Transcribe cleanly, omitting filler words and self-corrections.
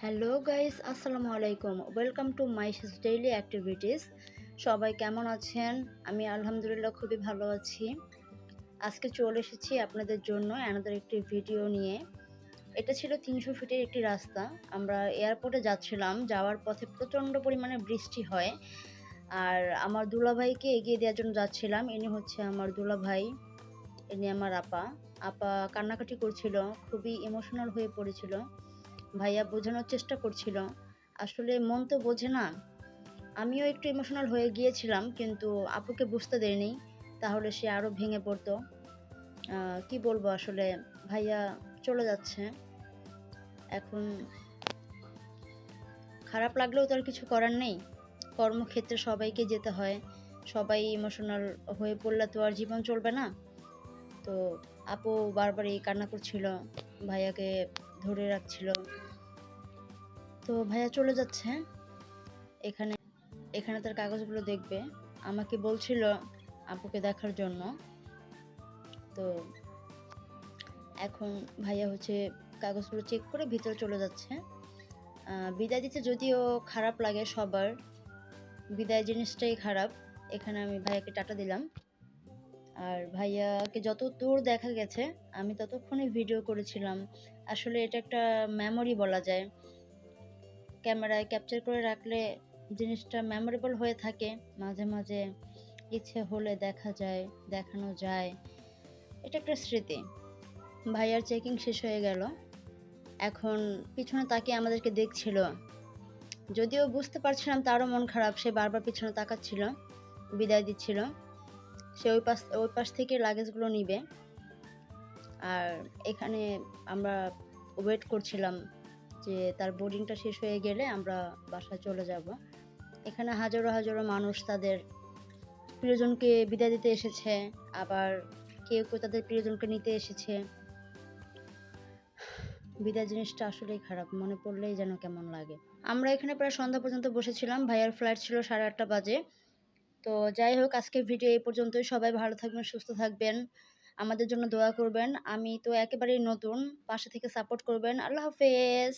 Hello guys, আসসালামু আলাইকুম। Welcome to my daily activities. সবাই কেমন আছেন? আমি আলহামদুলিল্লাহ খুবই ভালো আছি। আজকে চলে এসেছি আপনাদের জন্য অ্যানাদার একটি ভিডিও নিয়ে। এটা ছিল ৩০০ ফিটের একটি রাস্তা। আমরা এয়ারপোর্টে যাচ্ছিলাম। যাওয়ার পথে প্রচণ্ড পরিমাণে বৃষ্টি হয়। আর আমার দুলাভাইকে এগিয়ে দেওয়ার জন্য যাচ্ছিলাম। ইনি হচ্ছে আমার দুলাভাই, ইনি আমার আপা। আপা কান্নাকাটি করছিল, খুবই ইমোশনাল হয়ে পড়েছিল। ভাইয়া বোঝানোর চেষ্টা করছিল। আসলে মন তো বোঝে না। আমিও একটু ইমোশনাল হয়ে গিয়েছিলাম, কিন্তু আপুকে বুঝতে দেইনি, তাহলে সে আরও ভেঙে পড়তো। কি বলবো আসলে, ভাইয়া চলে যাচ্ছে। এখন খারাপ লাগলেও তো আর কিছু করার নেই। কর্মক্ষেত্রে সবাইকে যেতে হয়। সবাই ইমোশনাল হয়ে পড়লে তো আর জীবন চলবে না। তো আপু বারবারই কান্না করছিল, ভাইয়াকে ধরে রাখছিল। তো ভাইয়া চলে যাচ্ছে। এখানে এখানে তার কাগজগুলো দেখবে। আমাকে বলছিল আপুকে দেখার জন্য। তো এখন ভাইয়া হচ্ছে কাগজগুলো চেক করে ভিতরে চলে যাচ্ছে। বিদায় দিতে যদিও খারাপ লাগে সবার, বিদায় জিনিসটাই খারাপ। এখানে আমি ভাইয়াকে টাটা দিলাম। আর ভাইয়াকে যত দূর দেখা গেছে আমি ততক্ষণে ভিডিও করেছিলাম। আসলে এটা একটা মেমোরি বলা যায়। ক্যামেরায় ক্যাপচার করে রাখলে জিনিসটা মেমোরেবল হয়ে থাকে। মাঝে মাঝে ইচ্ছে হলে দেখা যায়, দেখানো যায়। এটা একটা স্মৃতি। ভাইয়ার চেকিং শেষ হয়ে গেল। এখন পিছনে তাকিয়ে আমাদেরকে দেখছিল। যদিও বুঝতে পারছিলাম তারও মন খারাপ, সে বারবার পিছনে তাকাচ্ছিল, বিদায় দিচ্ছিল। সে ওই পাশ থেকে লাগেজগুলো নিবে। আর এখানে আমরা ওয়েট করছিলাম যে তার বোর্ডিংটা শেষ হয়ে গেলে আমরা বাসায় চলে যাব। এখানে হাজারো হাজারো মানুষ তাদের প্রিয়জনকে বিদায় দিতে এসেছে, আবার কেউ কেউ তাদের প্রিয়জনকে নিতে এসেছে। বিদায় জিনিসটা আসলেই খারাপ, মনে পড়লেই যেন কেমন লাগে। আমরা এখানে প্রায় সন্ধ্যা পর্যন্ত বসেছিলাম। ভাইয়ার ফ্লাইট ছিল 8:30 বাজে। তো যাই হোক, আজকের ভিডিও এই পর্যন্তই। সবাই ভালো থাকবেন, সুস্থ থাকবেন, আমাদের জন্য দোয়া করবেন। আমি তো একেবারেই নতুন, পাশে থেকে সাপোর্ট করবেন। আল্লাহ হাফেজ।